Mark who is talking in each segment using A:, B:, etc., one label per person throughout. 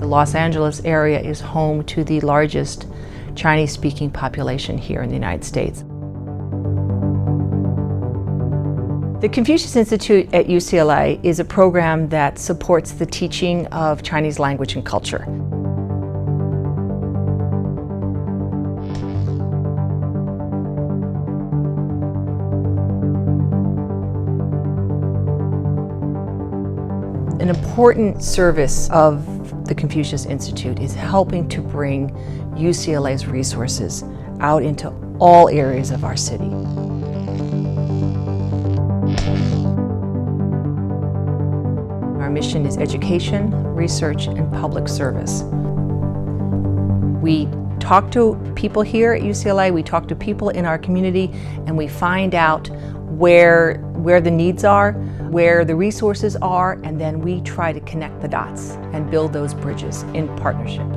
A: Los Angeles area is home to the largest Chinese-speaking population here in the United States. The Confucius Institute at UCLA is a program that supports the teaching of Chinese language and culture. An important service of the Confucius Institute is helping to bring UCLA's resources out into all areas of our city. Our mission is education, research, and public service. We talk to people here at UCLA, we talk to people in our community, and we find out where the needs are, where the resources are, and then we try to connect the dots and build those bridges in partnership.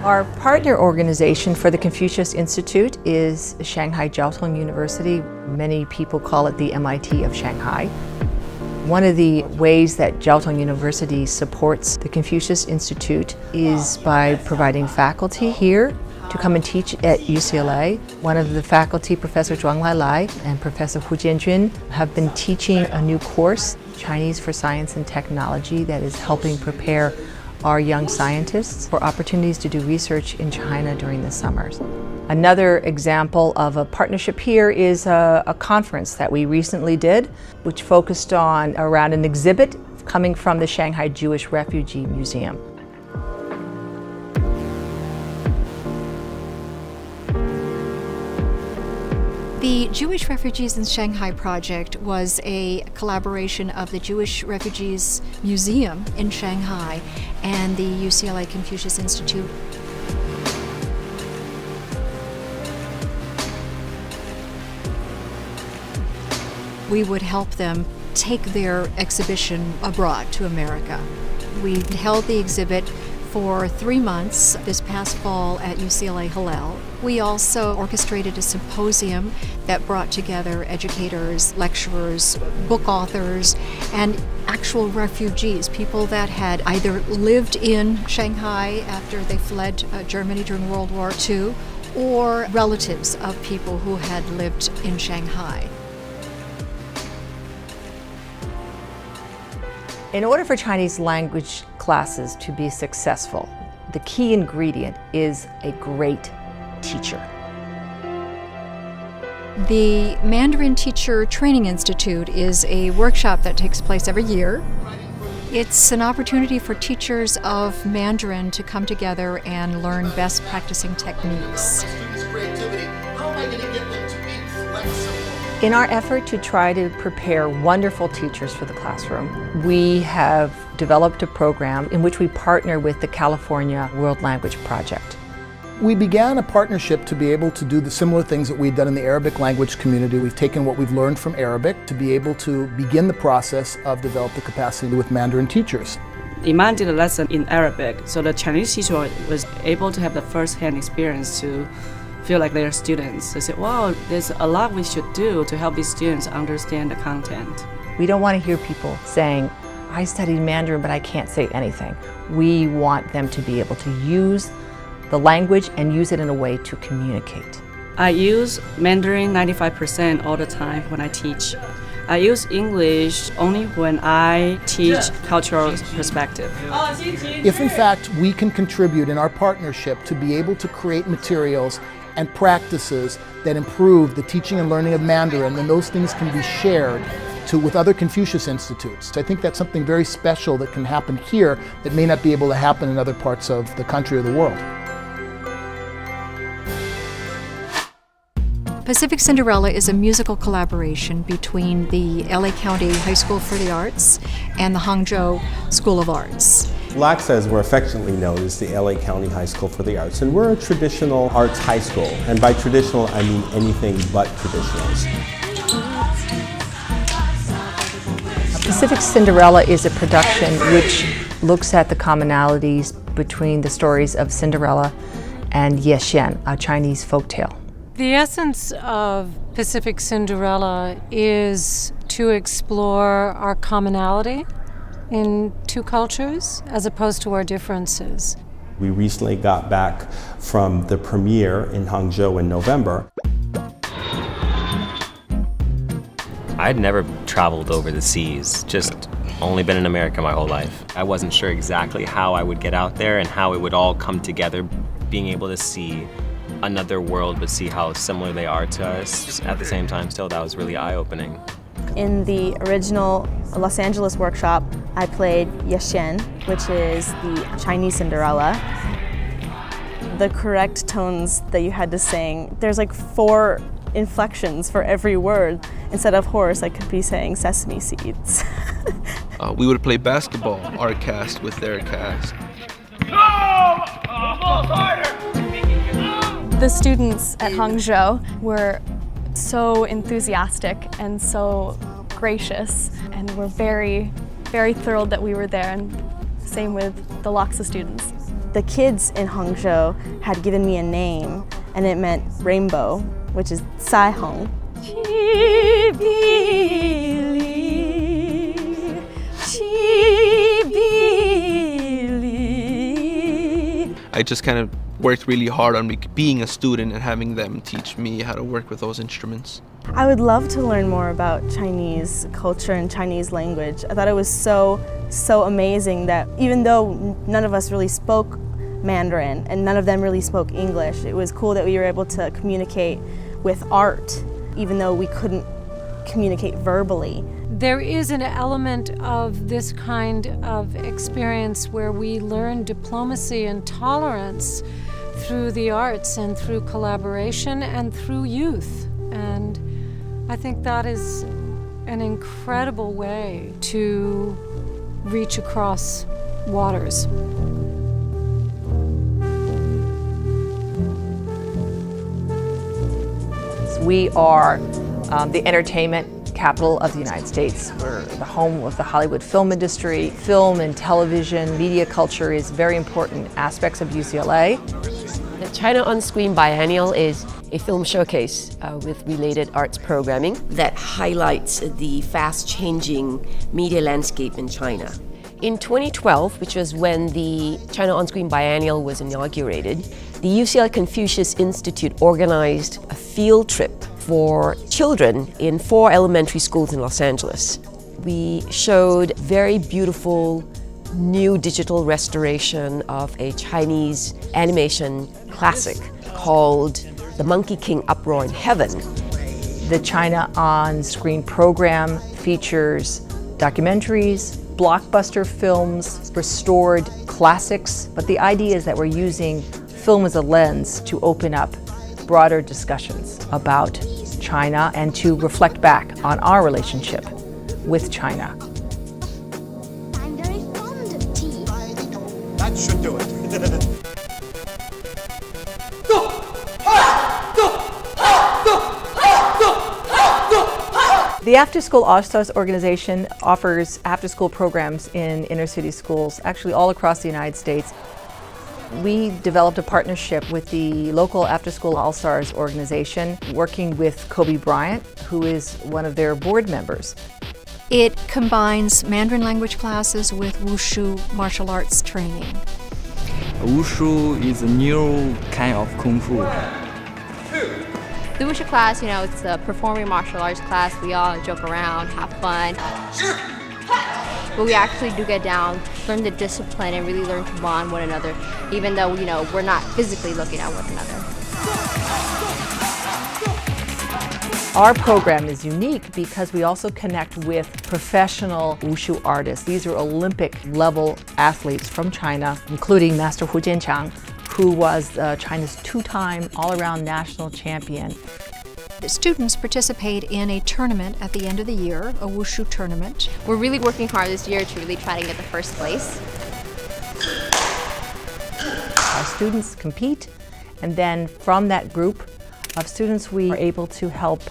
A: Our partner organization for the Confucius Institute is Shanghai Jiao Tong University. Many people call it the MIT of Shanghai. One of the ways that Jiao Tong University supports the Confucius Institute is by providing faculty here to come and teach at UCLA. One of the faculty, Professor Zhuang Lai and Professor Hu Jianjun, have been teaching a new course, Chinese for Science and Technology, that is helping prepare our young scientists for opportunities to do research in China during the summers. Another example of a partnership here is a conference that we recently did, which focused around an exhibit coming from the Shanghai Jewish Refugee Museum.
B: The Jewish Refugees in Shanghai project was a collaboration of the Jewish Refugees Museum in Shanghai and the UCLA Confucius Institute. We would help them take their exhibition abroad to America. We held the exhibit for 3 months this past fall at UCLA Hillel. We also orchestrated a symposium that brought together educators, lecturers, book authors, and actual refugees, people that had either lived in Shanghai after they fled Germany during World War II, or relatives of people who had lived in Shanghai.
A: In order for Chinese language classes to be successful, the key ingredient is a great teacher.
B: The Mandarin Teacher Training Institute is a workshop that takes place every year. It's an opportunity for teachers of Mandarin to come together and learn best practicing techniques.
A: In our effort to try to prepare wonderful teachers for the classroom, we have developed a program in which we partner with the California World Language Project.
C: We began a partnership to be able to do the similar things that we've done in the Arabic language community. We've taken what we've learned from Arabic to be able to begin the process of developing the capacity with Mandarin teachers.
D: Iman did a lesson in Arabic, so the Chinese teacher was able to have the first-hand experience to feel like they're students. They said, wow, there's a lot we should do to help these students understand the content.
A: We don't want to hear people saying, I studied Mandarin, but I can't say anything. We want them to be able to use the language and use it in a way to communicate.
D: I use Mandarin 95% all the time when I teach. I use English only when I teach cultural perspective.
C: If in fact we can contribute in our partnership to be able to create materials and practices that improve the teaching and learning of Mandarin, then those things can be shared with other Confucius Institutes. So I think that's something very special that can happen here that may not be able to happen in other parts of the country or the world.
B: Pacific Cinderella is a musical collaboration between the LA County High School for the Arts and the Hangzhou School of Arts.
E: LACSA, as we're affectionately known, is the LA County High School for the Arts, and we're a traditional arts high school. And by traditional, I mean anything but traditionals.
A: Pacific Cinderella is a production which looks at the commonalities between the stories of Cinderella and Yexian, a Chinese folktale.
F: The essence of Pacific Cinderella is to explore our commonality in two cultures as opposed to our differences.
E: We recently got back from the premiere in Hangzhou in November.
G: I'd never traveled over the seas, just only been in America my whole life. I wasn't sure exactly how I would get out there and how it would all come together, being able to see another world but see how similar they are to us at the same time still. That was really eye-opening.
H: In the original Los Angeles workshop, I played Yexian, which is the Chinese Cinderella. The correct tones that you had to sing, there's like 4 inflections for every word. Instead of horse, I could be saying sesame seeds.
I: We would play basketball, our cast with their cast.
J: The students at Hangzhou were so enthusiastic and so gracious, and we're very, very thrilled that we were there, and same with the Laksa students.
H: The kids in Hangzhou had given me a name, and it meant rainbow, which is Sai Hong.
I: I just kind of worked really hard on being a student and having them teach me how to work with those instruments.
H: I would love to learn more about Chinese culture and Chinese language. I thought it was so amazing that even though none of us really spoke Mandarin and none of them really spoke English, it was cool that we were able to communicate with art, even though we couldn't communicate verbally.
F: There is an element of this kind of experience where we learn diplomacy and tolerance through the arts and through collaboration and through youth. And I think that is an incredible way to reach across waters.
A: We are the entertainment capital of the United States. We're the home of the Hollywood film industry. Film and television, media culture is very important aspects of UCLA.
K: The China On Screen Biennial is a film showcase with related arts programming that highlights the fast-changing media landscape in China. In 2012, which was when the China On Screen Biennial was inaugurated, the UCLA Confucius Institute organized a field trip for children in 4 elementary schools in Los Angeles. We showed very beautiful new digital restoration of a Chinese animation classic called The Monkey King Uproar in Heaven.
A: The China On Screen program features documentaries, blockbuster films, restored classics, but the idea is that we're using film as a lens to open up broader discussions about China and to reflect back on our relationship with China.
L: I'm very fond of tea.
M: That should do it.
A: The After School All-Stars organization offers after-school programs in inner-city schools, actually all across the United States. We developed a partnership with the local After School All-Stars organization, working with Kobe Bryant, who is one of their board members.
B: It combines Mandarin language classes with Wushu martial arts training.
N: Wushu is a new kind of Kung Fu.
O: The Wushu class, it's a performing martial arts class. We all joke around, have fun. But we actually do get down, learn the discipline, and really learn to bond one another, even though, we're not physically looking at one another.
A: Our program is unique because we also connect with professional Wushu artists. These are Olympic-level athletes from China, including Master Hu Jianqiang, who was China's 2-time all-around national champion.
B: The students participate in a tournament at the end of the year, a Wushu tournament.
O: We're really working hard this year to really try to get the first place.
A: Our students compete, and then from that group of students, we are able to help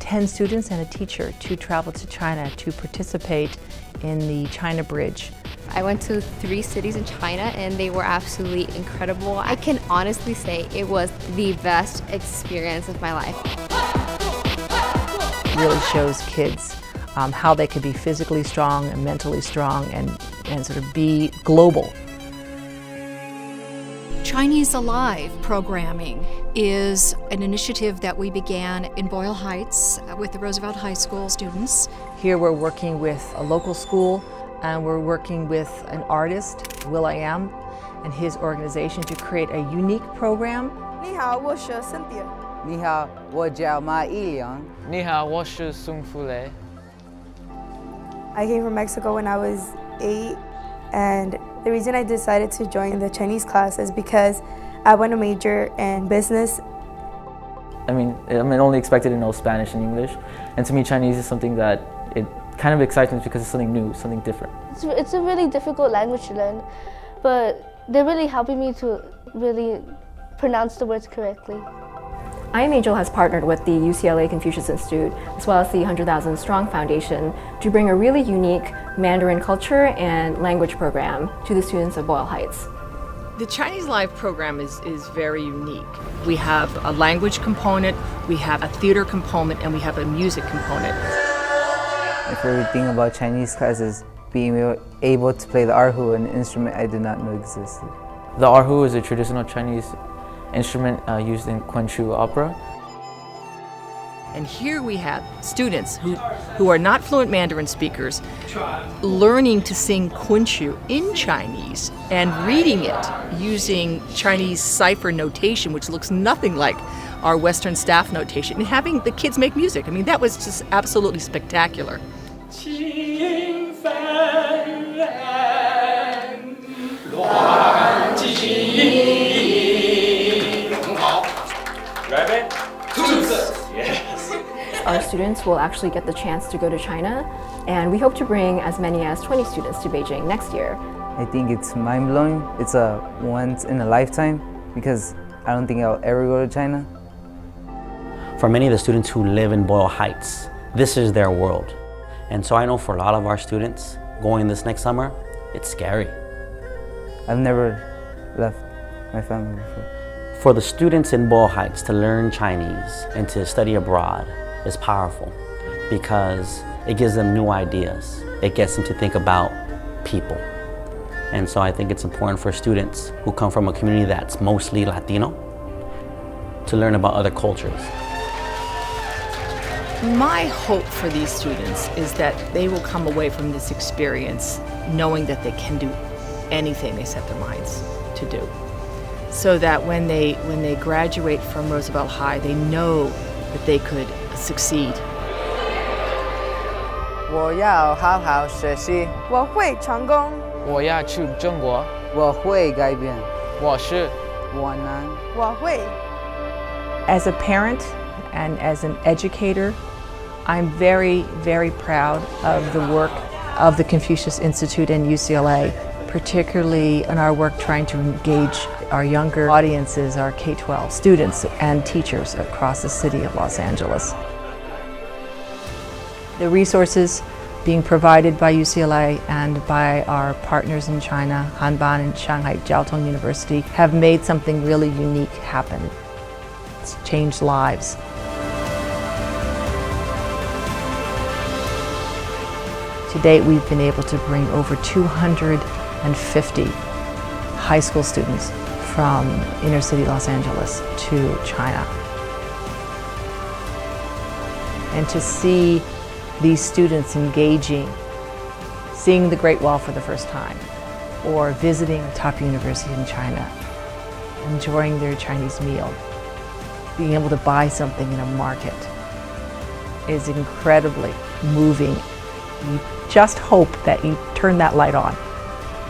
A: 10 students and a teacher to travel to China to participate in the China Bridge.
O: I went to 3 cities in China and they were absolutely incredible. I can honestly say it was the best experience of my life.
A: It really shows kids how they can be physically strong and mentally strong and sort of be global.
B: Chinese Alive programming is an initiative that we began in Boyle Heights with the Roosevelt High School students.
A: Here we're working with a local school and we're working with an artist, Will.i.am, and his organization to create a unique program.
P: 你好，我是 Cynthia.
Q: 你好，我叫马一良。
R: 你好，我是宋福雷。
P: I came from Mexico when I was 8, and the reason I decided to join the Chinese class is because I want to major in business.
R: I'm only expected to know Spanish and English, and to me Chinese is something that it kind of excites me because it's something new, something different.
S: It's a really difficult language to learn, but they're really helping me to really pronounce the words correctly.
T: IMHL has partnered with the UCLA Confucius Institute as well as the 100,000 Strong Foundation to bring a really unique Mandarin culture and language program to the students of Boyle Heights.
A: The Chinese Live program is very unique. We have a language component, we have a theater component, and we have a music component.
Q: My favorite thing about Chinese class is being able to play the erhu, an instrument I did not know existed.
R: The erhu is a traditional Chinese instrument used in Quanchu opera.
A: And here we have students who are not fluent Mandarin speakers learning to sing Quanchu in Chinese and reading it using Chinese cipher notation, which looks nothing like our Western staff notation, and having the kids make music. I mean, that was just absolutely spectacular.
T: Our students will actually get the chance to go to China, and we hope to bring as many as 20 students to Beijing next year.
Q: I think it's mind-blowing. It's a once in a lifetime because I don't think I'll ever go to China.
U: For many of the students who live in Boyle Heights, this is their world. And so I know for a lot of our students going this next summer, it's scary.
Q: I've never left my family before.
U: For the students in Boyle Heights to learn Chinese and to study abroad is powerful because it gives them new ideas. It gets them to think about people. And so I think it's important for students who come from a community that's mostly Latino to learn about other cultures.
A: My hope for these students is that they will come away from this experience knowing that they can do anything they set their minds to do. So that when they graduate from Roosevelt High, they know that they could succeed.
Q: 我要好好学习。
P: 我会成功。
R: 我要去中国。
Q: 我会改变。
R: 我是。
Q: 我能。
P: 我会。
A: As a parent and as an educator, I'm very, very proud of the work of the Confucius Institute and UCLA, particularly in our work trying to engage our younger audiences, our K-12 students and teachers across the city of Los Angeles. The resources being provided by UCLA and by our partners in China, Hanban and Shanghai Jiaotong University, have made something really unique happen. It's changed lives. To date, we've been able to bring over 250 high school students from inner city Los Angeles to China. And to see these students engaging, seeing the Great Wall for the first time, or visiting a top university in China, enjoying their Chinese meal, being able to buy something in a market is incredibly moving. You just hope that you turn that light on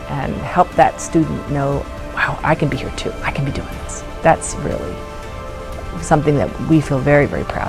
A: and help that student know, wow, I can be here too. I can be doing this. That's really something that we feel very, very proud of.